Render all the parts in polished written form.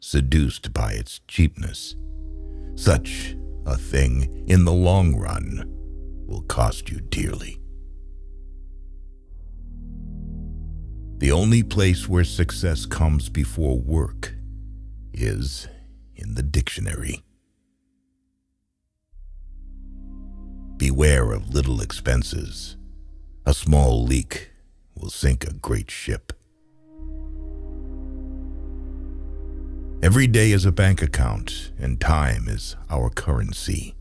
seduced by its cheapness. Such a thing, in the long run, will cost you dearly. The only place where success comes before work is in the dictionary. Beware of little expenses. A small leak will sink a great ship. Every day is a bank account, and time is our currency.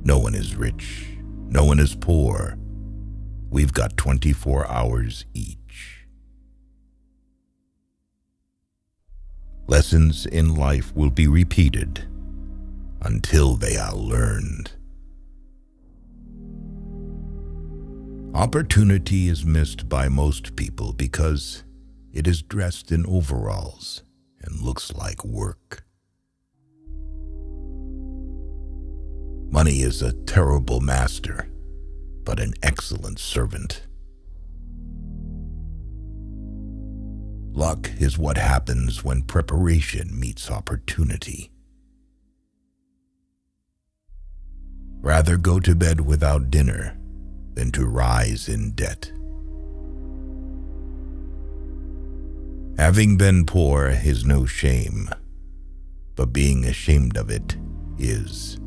No one is rich. No one is poor. We've got 24 hours each. Lessons in life will be repeated until they are learned. Opportunity is missed by most people because it is dressed in overalls and looks like work. Money is a terrible master, but an excellent servant. Luck is what happens when preparation meets opportunity. Rather go to bed without dinner than to rise in debt. Having been poor is no shame, but being ashamed of it is.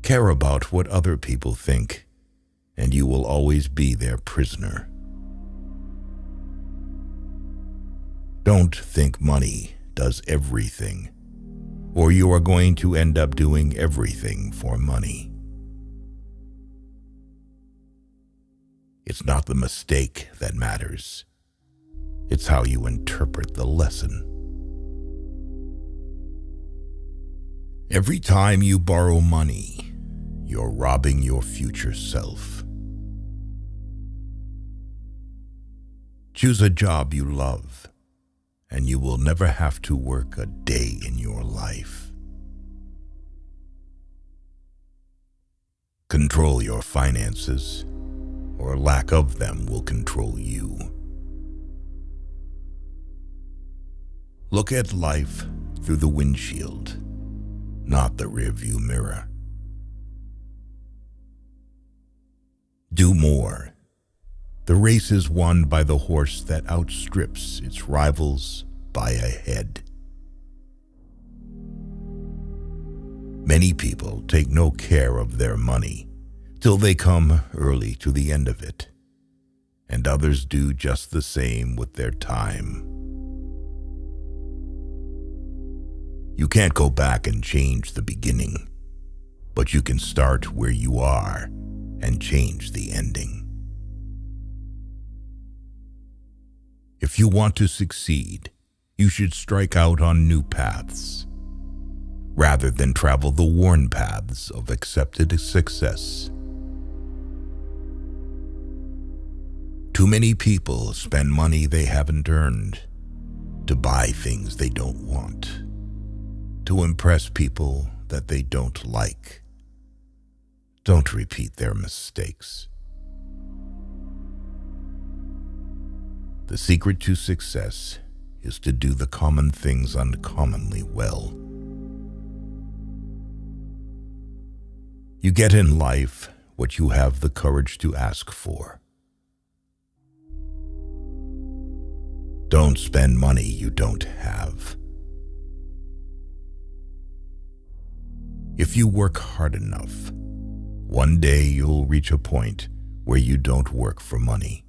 Care about what other people think, and you will always be their prisoner. Don't think money does everything, or you are going to end up doing everything for money. It's not the mistake that matters. It's how you interpret the lesson. Every time you borrow money, you're robbing your future self. Choose a job you love, and you will never have to work a day in your life. Control your finances, or lack of them will control you. Look at life through the windshield, not the rearview mirror. Do more. The race is won by the horse that outstrips its rivals by a head. Many people take no care of their money till they come early to the end of it, and others do just the same with their time. You can't go back and change the beginning, but you can start where you are and change the ending. If you want to succeed, you should strike out on new paths, rather than travel the worn paths of accepted success. Too many people spend money they haven't earned, to buy things they don't want, to impress people that they don't like. Don't repeat their mistakes. The secret to success is to do the common things uncommonly well. You get in life what you have the courage to ask for. Don't spend money you don't have. If you work hard enough, one day you'll reach a point where you don't work for money.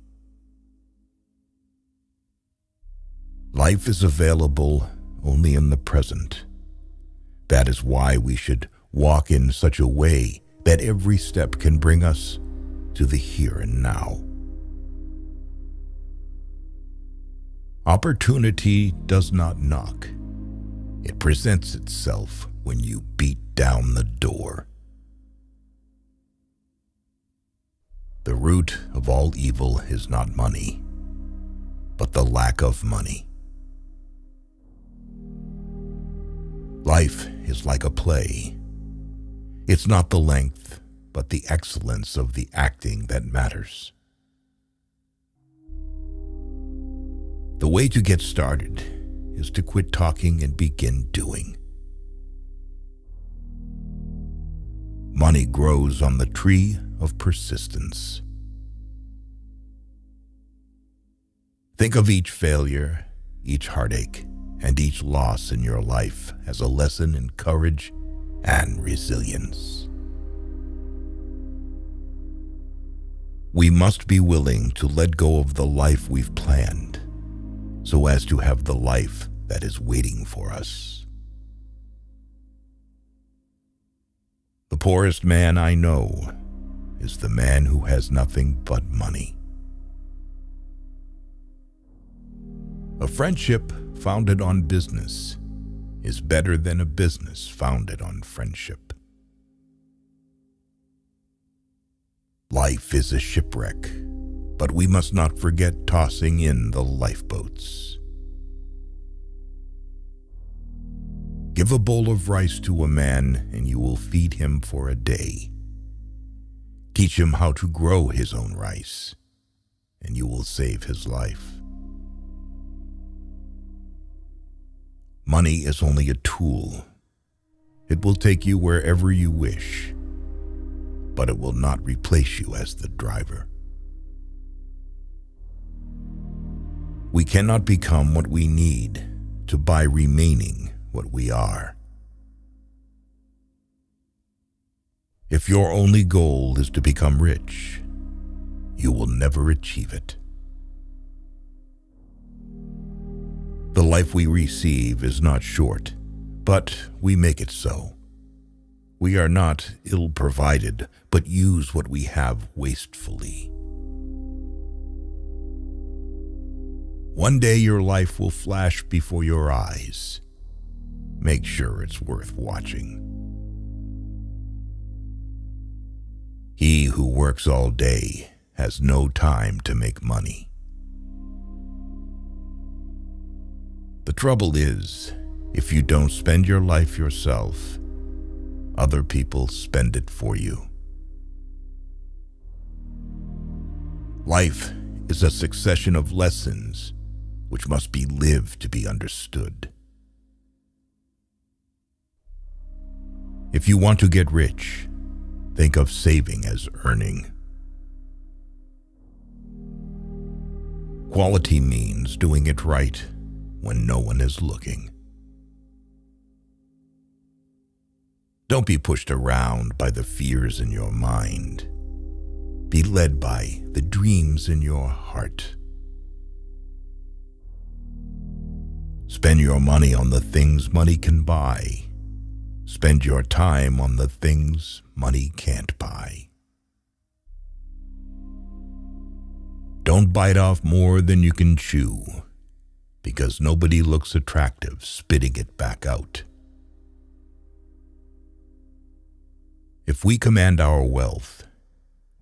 Life is available only in the present. That is why we should walk in such a way that every step can bring us to the here and now. Opportunity does not knock. It presents itself when you beat down the door. The root of all evil is not money, but the lack of money. Life is like a play. It's not the length, but the excellence of the acting that matters. The way to get started is to quit talking and begin doing. Money grows on the tree of persistence. Think of each failure, each heartache, and each loss in your life as a lesson in courage and resilience. We must be willing to let go of the life we've planned so as to have the life that is waiting for us. The poorest man I know is the man who has nothing but money. A friendship founded on business is better than a business founded on friendship. Life is a shipwreck, but we must not forget tossing in the lifeboats. Give a bowl of rice to a man and you will feed him for a day. Teach him how to grow his own rice and you will save his life. Money is only a tool. It will take you wherever you wish, but it will not replace you as the driver. We cannot become what we need to buy remaining what we are. If your only goal is to become rich, you will never achieve it. The life we receive is not short, but we make it so. We are not ill-provided, but use what we have wastefully. One day your life will flash before your eyes. Make sure it's worth watching. He who works all day has no time to make money. The trouble is, if you don't spend your life yourself, other people spend it for you. Life is a succession of lessons which must be lived to be understood. If you want to get rich, think of saving as earning. Quality means doing it right when no one is looking. Don't be pushed around by the fears in your mind. Be led by the dreams in your heart. Spend your money on the things money can buy. Spend your time on the things money can't buy. Don't bite off more than you can chew, because nobody looks attractive spitting it back out. If we command our wealth,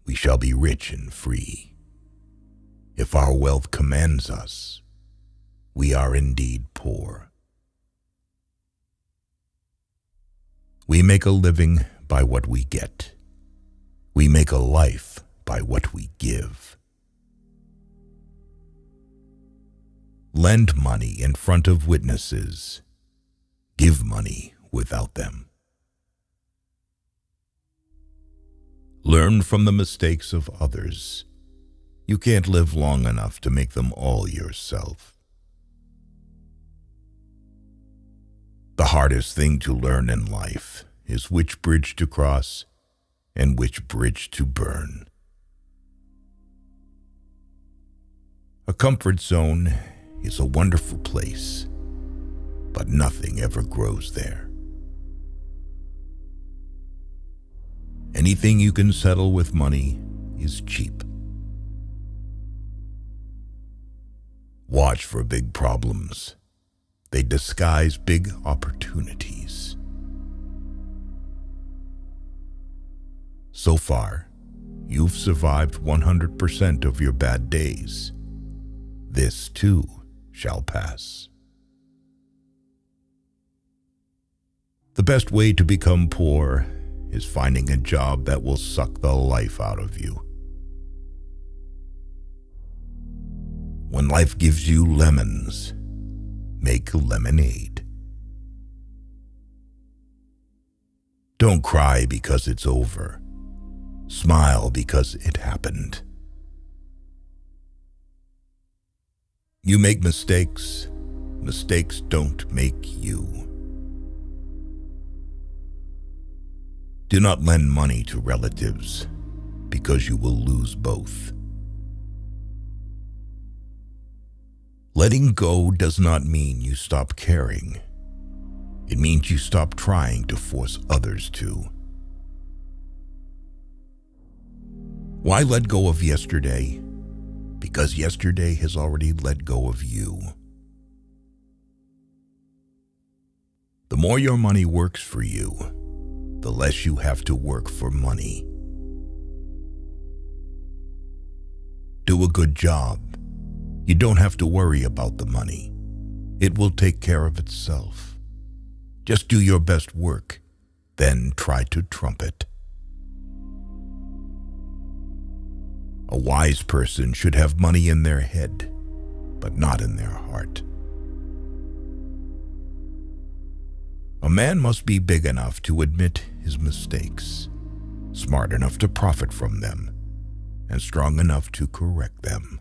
we shall be rich and free. If our wealth commands us, we are indeed poor. We make a living by what we get. We make a life by what we give. Lend money in front of witnesses. Give money without them. Learn from the mistakes of others. You can't live long enough to make them all yourself. The hardest thing to learn in life is which bridge to cross and which bridge to burn. A comfort zone is a wonderful place, but nothing ever grows there. Anything you can settle with money is cheap. Watch for big problems. They disguise big opportunities. So far, you've survived 100% of your bad days. This too shall pass. The best way to become poor is finding a job that will suck the life out of you. When life gives you lemons, make lemonade. Don't cry because it's over. Smile because it happened. You make mistakes. Mistakes don't make you. Do not lend money to relatives because you will lose both. Letting go does not mean you stop caring. It means you stop trying to force others to. Why let go of yesterday? Because yesterday has already let go of you. The more your money works for you, the less you have to work for money. Do a good job. You don't have to worry about the money. It will take care of itself. Just do your best work, then try to trump it. A wise person should have money in their head, but not in their heart. A man must be big enough to admit his mistakes, smart enough to profit from them, and strong enough to correct them.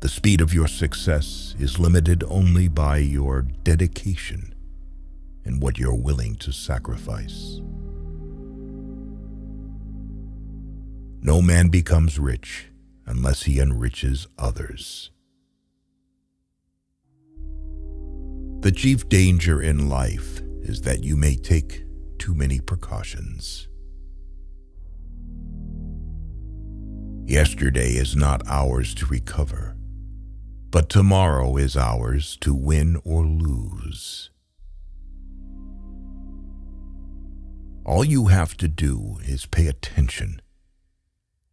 The speed of your success is limited only by your dedication and what you're willing to sacrifice. No man becomes rich unless he enriches others. The chief danger in life is that you may take too many precautions. Yesterday is not ours to recover, but tomorrow is ours to win or lose. All you have to do is pay attention.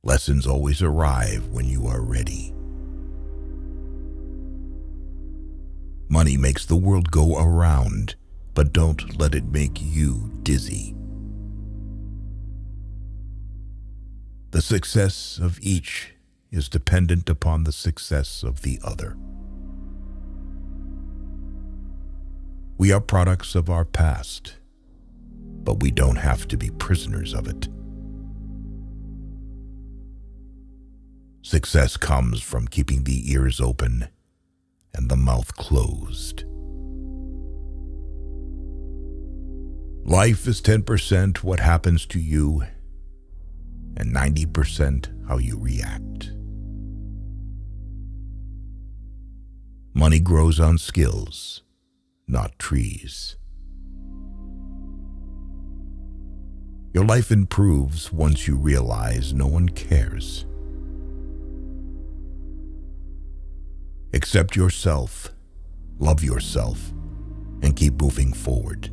Lessons always arrive when you are ready. Money makes the world go around, but don't let it make you dizzy. The success of each is dependent upon the success of the other. We are products of our past, but we don't have to be prisoners of it. Success comes from keeping the ears open and the mouth closed. Life is 10% what happens to you and 90% how you react. Money grows on skills, not trees. Your life improves once you realize no one cares. Accept yourself, love yourself, and keep moving forward.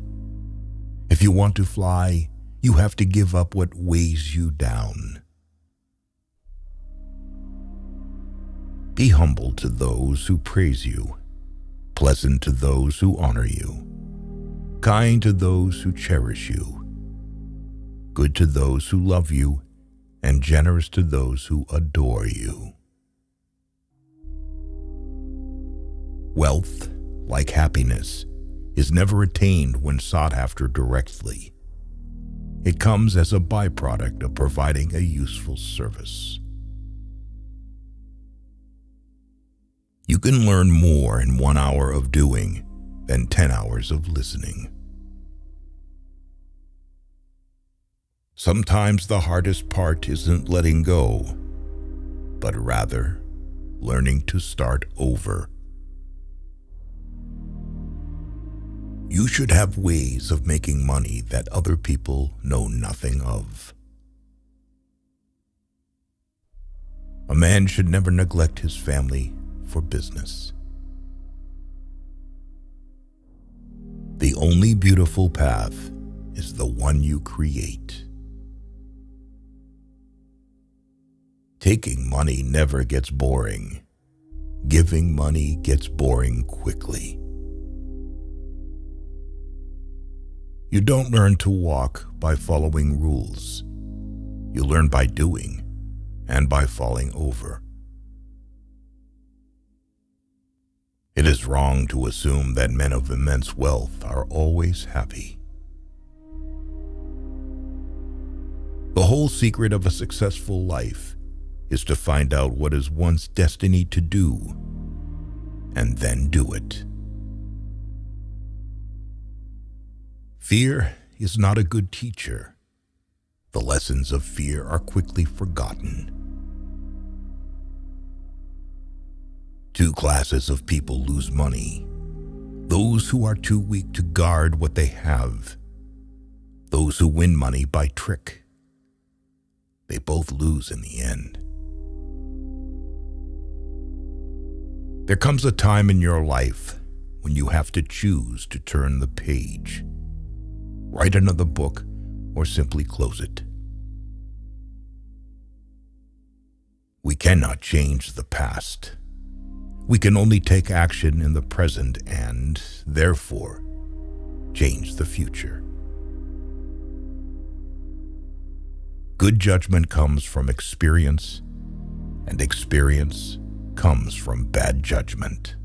If you want to fly, you have to give up what weighs you down. Be humble to those who praise you, pleasant to those who honor you, kind to those who cherish you, good to those who love you, and generous to those who adore you. Wealth, like happiness, is never attained when sought after directly. It comes as a byproduct of providing a useful service. You can learn more in 1 hour of doing than 10 hours of listening. Sometimes the hardest part isn't letting go, but rather learning to start over. You should have ways of making money that other people know nothing of. A man should never neglect his family for business. The only beautiful path is the one you create. Taking money never gets boring. Giving money gets boring quickly. You don't learn to walk by following rules. You learn by doing, and by falling over. It is wrong to assume that men of immense wealth are always happy. The whole secret of a successful life is to find out what is one's destiny to do, and then do it. Fear is not a good teacher. The lessons of fear are quickly forgotten. Two classes of people lose money: those who are too weak to guard what they have, those who win money by trick. They both lose in the end. There comes a time in your life when you have to choose to turn the page, write another book, or simply close it. We cannot change the past. We can only take action in the present and, therefore, change the future. Good judgment comes from experience, and experience comes from bad judgment.